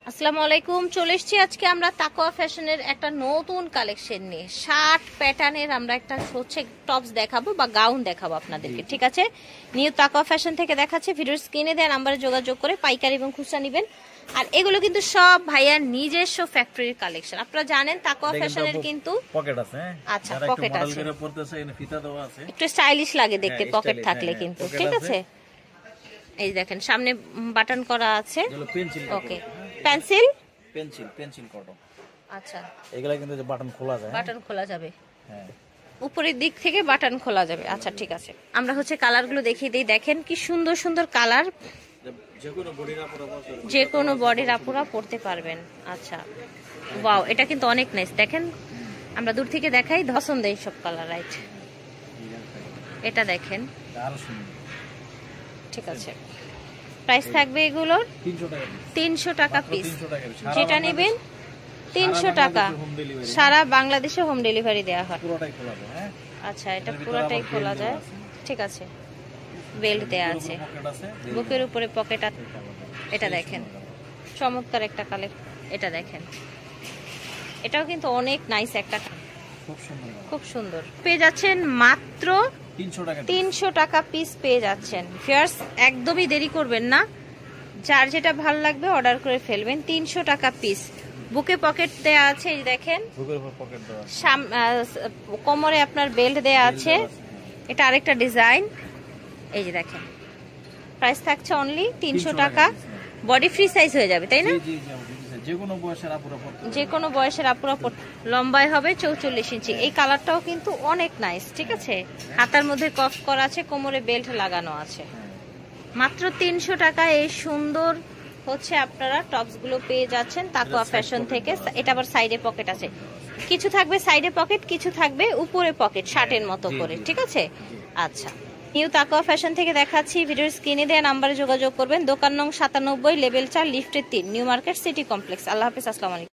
আসসালামু আলাইকুম, চলে এসেছি আজকে আমরা তাকওয়া ফ্যাশনের একটা নতুন কালেকশন নিয়ে। শার্ট প্যাটার্নের আমরা একটা হচ্ছে টপস দেখাবো বা গাউন দেখাবো আপনাদেরকে, ঠিক আছে? নিউ তাকওয়া ফ্যাশন থেকে দেখাচ্ছে। ভিডিওর স্ক্রিনে দেওয়া নাম্বারে যোগাযোগ করে পাইকারি এবং খুচরা নেবেন। আর এগুলো কিন্তু সব ভাইয়ার নিজস্ব ফ্যাক্টরির কালেকশন। আপনারা জানেন তাকওয়া ফ্যাশনের কিন্তু পকেট আছে। আচ্ছা, পকেট আছে, পড়তেছে এখানে ফিতা দেওয়া আছে, একটু স্টাইলিশ লাগে দেখতে পকেট থাকলে কিন্তু, ঠিক আছে? এই দেখেন সামনে বাটন করা আছে। ওকে, পেন্সিল কটন। আচ্ছা, এগুলা কিন্তু যে বাটন খোলা যায়, বাটন খোলা যাবে, হ্যাঁ উপরের দিক থেকে বাটন খোলা যাবে। আচ্ছা ঠিক আছে, আমরা হচ্ছে কালারগুলো দেখিয়ে দিই। দেখেন কি সুন্দর সুন্দর কালার, যে কোনো বডির আপুরা পড়তে পারবেন। আচ্ছা ওয়াও, এটা কিন্তু অনেক নাইস। দেখেন আমরা দূর থেকে দেখাই, পছন্দ এই সব কালার। রাইট, এটা দেখেন ঠিক আছে। প্রাইস থাকবে এগুলোর 300 টাকা পিস। যেটা নেবেন 300 টাকা, সারা বাংলাদেশে হোম ডেলিভারি দেওয়া হয়। আচ্ছা, এটা পুরোটাই খোলা যায়, ঠিক আছে। বেল্ট দেয়া আছে, বুকের উপরে পকেট আছে। এটা দেখেন চমৎকার একটা কালার, এটা দেখেন এটাও কিন্তু অনেক নাইস একটা, খুব সুন্দর। পেয়ে যাচ্ছেন মাত্র 300 টাকা পিস পেয়ে যাচ্ছেন। ফিয়ার্স একদমই দেরি করবেন না, যার যেটা ভালো লাগবে অর্ডার করে ফেলবেন। 300 টাকা পিস। বুকে পকেট দেয়া আছে, এই দেখেন কোমরে আপনার বেল্ট দেয়া আছে। এটা আরেকটা ডিজাইন, এই যে দেখেন। প্রাইস থাকছে অনলি 300 টাকা। বডি ফ্রি সাইজ হয়ে যাবে, তাই না? যে কোনো বয়সের আপুরা লম্বায় হবে 44 ইঞ্চি। এই কালারটাও কিন্তু অনেক নাইস, ঠিক আছে। হাতার মধ্যে কফ করা আছে, কোমরে বেল্ট লাগানো আছে। মাত্র 300 টাকা এই সুন্দর হচ্ছে আপনারা টপস গুলো পেয়ে যাচ্ছেন তাকওয়া ফ্যাশন থেকে। এটা আবার সাইডে পকেট আছে, কিছু থাকবে সাইডে পকেট, কিছু থাকবে উপরে পকেট, শার্টের মতো করে, ঠিক আছে। আচ্ছা, নিউ তাকওয়া ফ্যাশন থেকে দেখাচ্ছি। ভিডিওর স্ক্রিনে দেওয়া নাম্বারে যোগাযোগ করবেন। দোকান নং 97, লেভেল 4, লিফটের 3, নিউ মার্কেট সিটি কমপ্লেক্স। আল্লাহ হাফেজ, আসসালামু আলাইকুম।